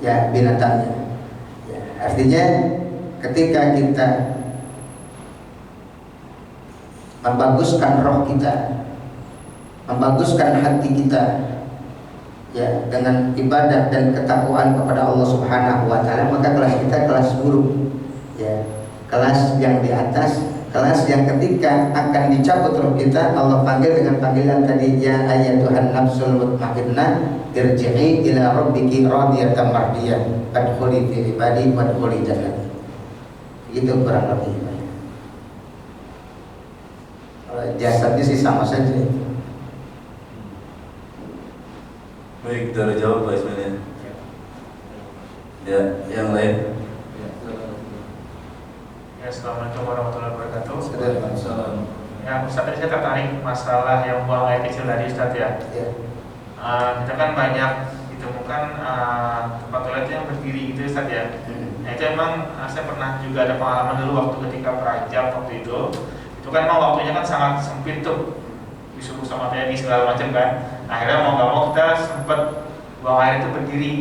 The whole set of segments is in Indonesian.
ya binatangnya. Ya, artinya ketika kita membaguskan roh kita, membaguskan hati kita, ya dengan ibadah dan ketakwaan kepada Allah Subhanahu wa taala, maka kelas kita kelas buruk. Ya, kelas yang di atas, kelas yang ketika akan dicabut roh kita, Allah panggil dengan panggilan tadi, ya ayyatuhan nafsul mutmainnah irji'i ila rabbiki radiyatan mardiyah fadkhuli fi ibadi wadkhuli jannati. Itu kurang lebih. Kalau jasadnya sih sama saja. Baik, dari jawab Pak Ismail. Ya, yang lain. Ya, assalamualaikum warahmatullahi wabarakatuh. Waalaikumsalam. Ya, Ustaz, tadi saya tertarik masalah yang buang air kecil tadi, Ustaz ya. Ya. Kita kan banyak ditemukan tempat toilet yang berdiri gitu, Ustaz ya. Nah itu emang saya pernah juga ada pengalaman dulu waktu ketika perajab waktu itu. Itu kan emang waktunya kan sangat sempit tuh, disuruh sama TNI segala macam kan. Akhirnya mau nggak mau kita sempet buang air itu berdiri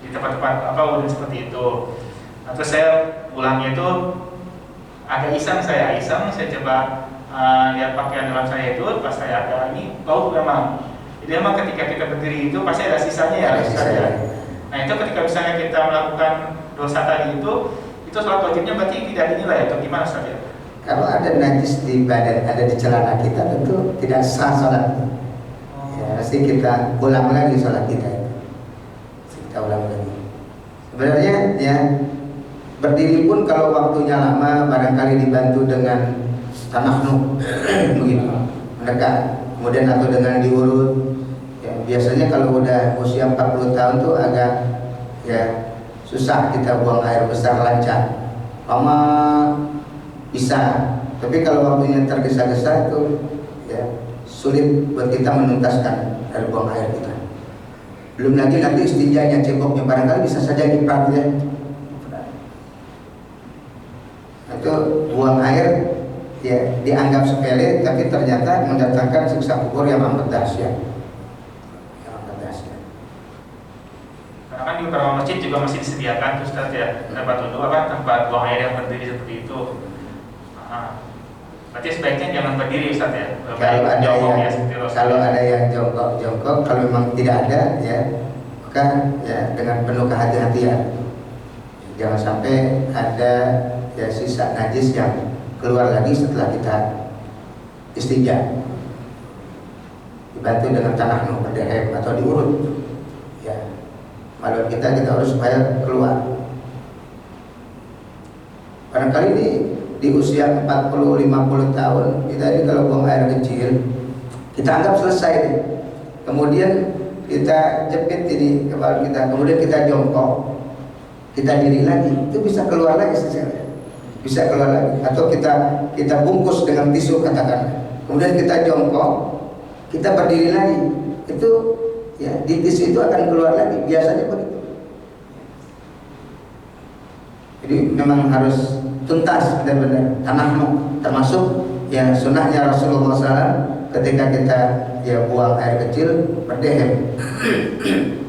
di tempat-tempat udin seperti itu. Nah, terus saya pulangnya itu agak iseng, saya coba lihat pakaian dalam saya itu, pas saya ada ini bau memang. Jadi memang ketika kita berdiri itu pasti ada sisanya ya, Ada sisanya. Nah itu ketika misalnya kita melakukan dosa tadi itu sholat wajibnya berarti tidak dinilai atau gimana saja? Kalau ada najis di badan, ada di celana kita, tentu tidak sah sholat. Ya, pasti kita ulang lagi sholat kita itu. Kita ulang lagi. Sebenarnya ya berdiri pun kalau waktunya lama, barangkali dibantu dengan tanah begitu, mendekat, kemudian atau dengan diurut. Ya, biasanya kalau udah usia 40 tahun tuh agak ya susah kita buang air besar lancar. Lama bisa, tapi kalau waktunya tergesa-gesa itu ya sulit buat kita menuntaskan air buang air kita. Belum lagi nanti istinjanya, ceboknya barangkali bisa saja kiprah ya. Itu buang air ya dianggap sepele, tapi ternyata mendatangkan siksa kubur yang amat dahsyat. Karena kan di beberapa masjid juga masih disediakan tuh Ustaz ya, tempat buang air yang berdiri seperti itu. Berarti sebaiknya jangan berdiri Ustaz ya. Kalau ada yang jongkok, kalau memang tidak ada ya, maka ya dengan penuh kehati-hatian. Jangan sampai ada ya sisa najis yang keluar lagi setelah kita istinja. Dibantu dengan tanah berderem atau diurut. Ya, maluan kita harus supaya keluar. Barangkali ini di usia 40-50 tahun kita ini kalau buang air kecil kita anggap selesai. Kemudian kita jepit ini kepala kita, kemudian kita jongkok, kita diri lagi, itu bisa keluar lagi sesnya. Bisa keluar lagi. Atau kita bungkus dengan tisu katakan, kemudian kita jongkok, kita berdiri lagi, itu ya di tisu itu akan keluar lagi. Biasanya begitu. Jadi memang harus tuntas benar-benar tanahmu, termasuk ya sunnahnya Rasulullah SAW ketika kita ya buang air kecil berdehem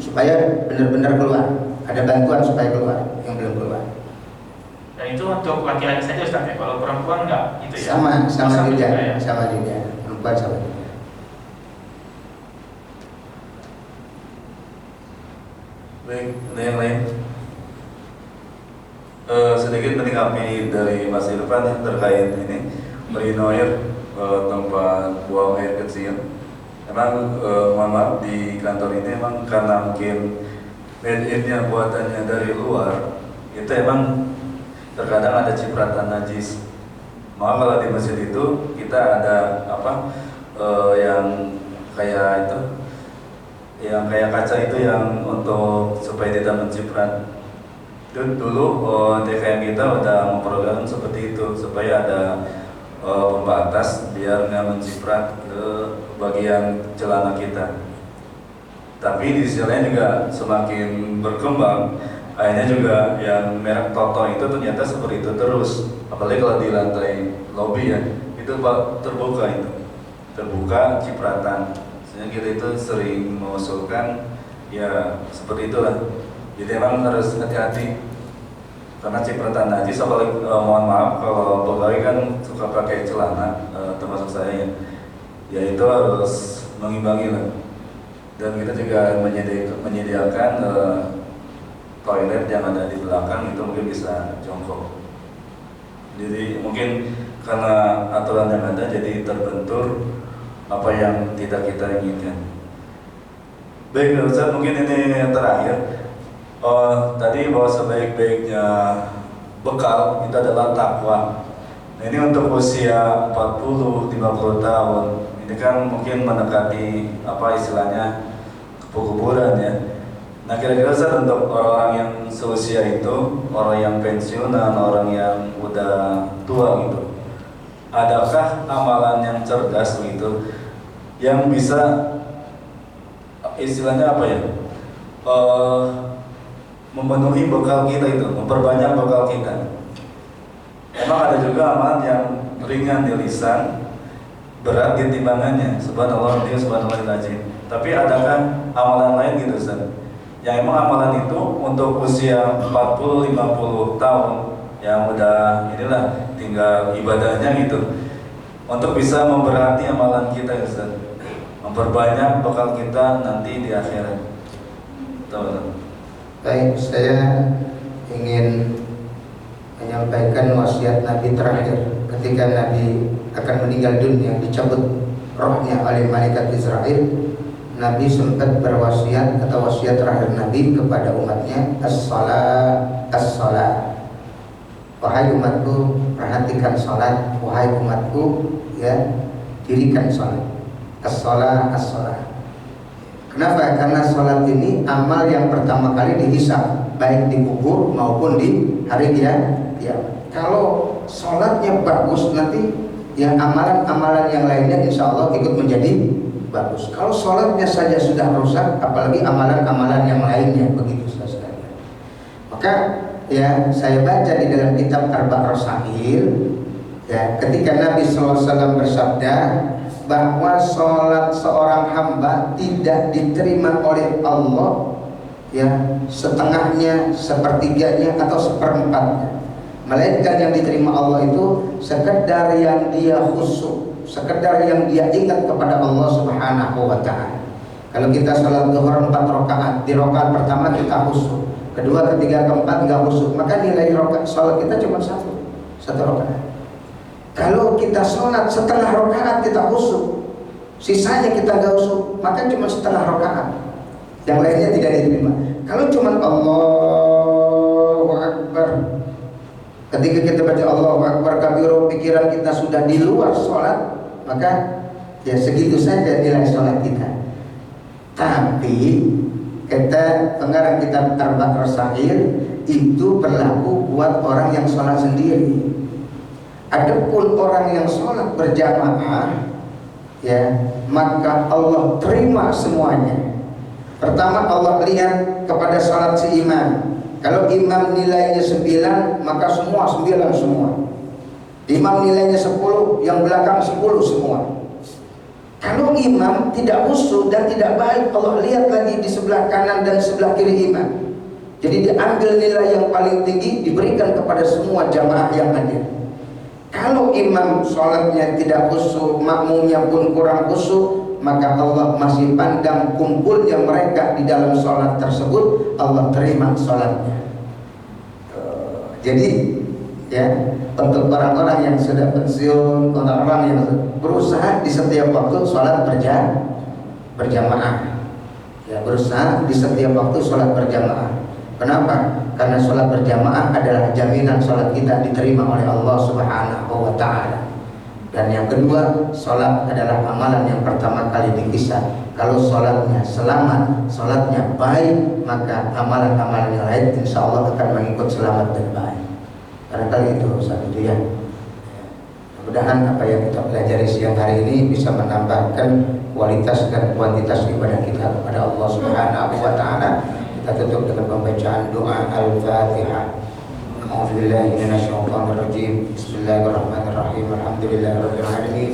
supaya benar-benar keluar, ada bantuan supaya keluar yang belum keluar. Dan itu untuk laki-laki saja Ustaz ya, kalau perempuan enggak itu ya? Sama juga ya? Sama juga, perempuan sama juga. Baik, ada yang lain? Sedikit menanggapi dari Mas Irfan yang terkait ini merinoir tempat buang air kecil. Memang mohon maaf di kantor ini emang karena mungkin made in-nya buatannya dari luar, itu emang terkadang ada cipratan najis. Maka kalau di masjid itu kita ada yang kayak itu, yang kayak kaca itu yang untuk supaya tidak menciprat. Itu dulu TKM kita udah memprogram seperti itu supaya ada pembatas biar nggak menciprat ke bagian celana kita. Tapi di sisi lain juga semakin berkembang, akhirnya juga yang merek Toto itu ternyata seperti itu terus. Apalagi kalau di lantai lobi ya, itu terbuka cipratan. Sehingga kita itu sering mengusulkan ya seperti itulah. Jadi emang harus hati-hati karena cipratan najis, apalagi mohon maaf kalau pegawai kan suka pakai celana, termasuk saya ya itu harus mengimbangi lah. Dan kita juga menyediakan toilet yang ada di belakang itu mungkin bisa jongkok. Jadi mungkin karena aturan yang ada jadi terbentur apa yang tidak kita inginkan. Baik Ustaz, mungkin ini yang terakhir. Tadi bahwa sebaik-baiknya bekal itu adalah takwa. Nah, ini untuk usia 40-50 tahun. Ini kan mungkin mendekati apa istilahnya kuburan ya. Nah kira-kira Ustaz, untuk orang yang seusia itu, orang yang pensiunan, orang yang udah tua gitu, adakah amalan yang cerdas gitu yang bisa istilahnya apa ya, memenuhi bekal kita itu, memperbanyak bekal kita? Emang ada juga amalan yang ringan di lisan, berat di timbangannya, subhanallah dia subhanallahilazim. Tapi adakah amalan lain gitu Ustaz? Yang emang amalan itu untuk usia 40-50 tahun yang udah inilah tinggal ibadahnya gitu, untuk bisa memberati amalan kita Ustaz, memperbanyak bekal kita nanti di akhirat. Betul. Baik, saya ingin menyampaikan wasiat Nabi terakhir ketika Nabi akan meninggal dunia, dicabut rohnya oleh malaikat Israel. Nabi sempat berwasiat atau wasiat terakhir Nabi kepada umatnya, as-salat, as-salat. Wahai umatku, perhatikan salat. Wahai umatku, ya, dirikan salat. As-salat, as-salat. Kenapa? Karena salat ini amal yang pertama kali dihisab, baik di kubur maupun di hari kiamat. Kalau salatnya bagus, nanti yang amalan-amalan yang lainnya insya Allah ikut menjadi bagus. Kalau salatnya saja sudah rusak, apalagi amalan-amalan yang lainnya, begitu saja. Maka ya saya baca di dalam kitab Arba'ur Sahih ya, ketika Nabi SAW bersabda bahwa sholat seorang hamba tidak diterima oleh Allah ya setengahnya, sepertiganya atau seperempatnya, melainkan yang diterima Allah itu sekedar yang dia khusyuk, sekedar yang dia ingat kepada Allah Subhanahu wa ta'ala. Kalau kita sholat zuhur 4 rakaat, di rakaat pertama kita khusyuk, kedua, ketiga, keempat nggak khusyuk, maka nilai rakaat sholat kita cuma satu rakaat. Kalau kita sholat setengah rakaat kita khusyuk, sisanya kita nggak khusyuk, maka cuma setengah rakaat, yang lainnya tidak diterima. Kalau cuma Allahu Akbar, ketika kita baca Allahu Akbar kabiru, pikiran kita sudah di luar sholat, maka ya segitu saja nilai sholat kita. Tapi kata pengarang kitab Arba'ur Sahih, itu berlaku buat orang yang sholat sendiri. Adapun orang yang sholat berjamaah, ya, maka Allah terima semuanya. Pertama Allah lihat kepada sholat si imam. Kalau imam nilainya 9, maka semua 9 semua. Imam nilainya 10, yang belakang 10 semua. Kalau imam tidak khusyuk dan tidak baik, Allah lihat lagi di sebelah kanan dan sebelah kiri imam. Jadi diambil nilai yang paling tinggi, diberikan kepada semua jamaah yang hadir. Kalau imam sholatnya tidak khusyuk, makmumnya pun kurang khusyuk, maka Allah masih pandang kumpulnya mereka di dalam sholat tersebut, Allah terima sholatnya. Jadi ya, untuk orang-orang yang sudah pensiun, orang-orang yang berusaha di setiap waktu sholat berjamaah, ya, berusaha di setiap waktu sholat berjamaah. Kenapa? Karena sholat berjamaah adalah jaminan sholat kita diterima oleh Allah Subhanahu wa ta'ala. Dan yang kedua, sholat adalah amalan yang pertama kali dihisab. Kalau sholatnya selamat, sholatnya baik, maka amalan-amalan yang lain insya Allah akan mengikut selamat dan baik. Barangkali itu satu ya. Mudah-mudahan apa yang kita pelajari siang hari ini bisa menambahkan kualitas dan kuantitas ibadah kita kepada Allah Subhanahu wa ta'ala. Kita tutup dengan pembacaan doa Al-Fatihah. A'udzubillahi minasyaitonir rajim. Bismillahirrahmanirrahim. Alhamdulillahirabbil alamin.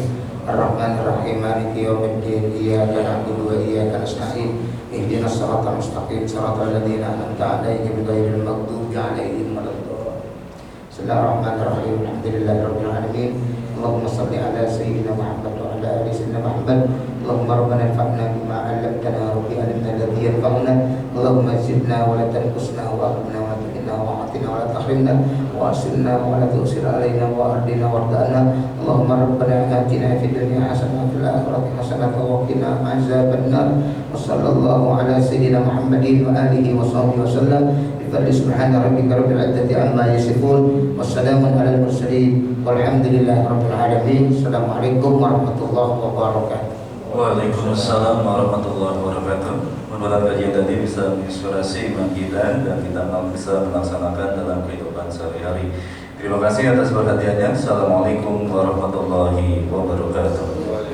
Ar-Rahmanir-Rahim, Maliki yaumiddin, Iyyaka na'budu wa iyyaka nasta'in, ihdinas siratal mustaqim, siratal ladzina an'amta 'alaihim ghairil maghdubi 'alaihim waladdallin. Bismillahirrahmanirrahim. Alhamdulillahirabbil alamin. Allahumma shalli ala sayyidina Muhammad wa ala ali sayyidina Muhammad. Allahumma rabbana anfa'na bima 'allamtana wa bi 'ilmina alladhi yanfa'una. Allahumma zidna wa la tanqusna wa aghfirna wa tu'inna wa atina wa la tahrimna wa asilna wa la tusir alaina wa ardina wardana. Allahumma rabbana atina fid dunya hasanah wa fil akhirati hasanah wa qina azabannar. Wa sallallahu ala sayyidina Muhammadin wa alihi wa sahbihi wa sallam. Subhana rabbika rabbil izzati amma yasifun, wassalamun alal mursalin, walhamdulillahi rabbil alamin. Assalamualaikum warahmatullahi wabarakatuh. Waalaikumsalam warahmatullahi wabarakatuh. Mudah-mudahan kajian tadi bisa menginspirasi iman kita dan kita bisa melaksanakan dalam kehidupan sehari-hari. Terima kasih atas perhatiannya. Assalamualaikum warahmatullahi wabarakatuh.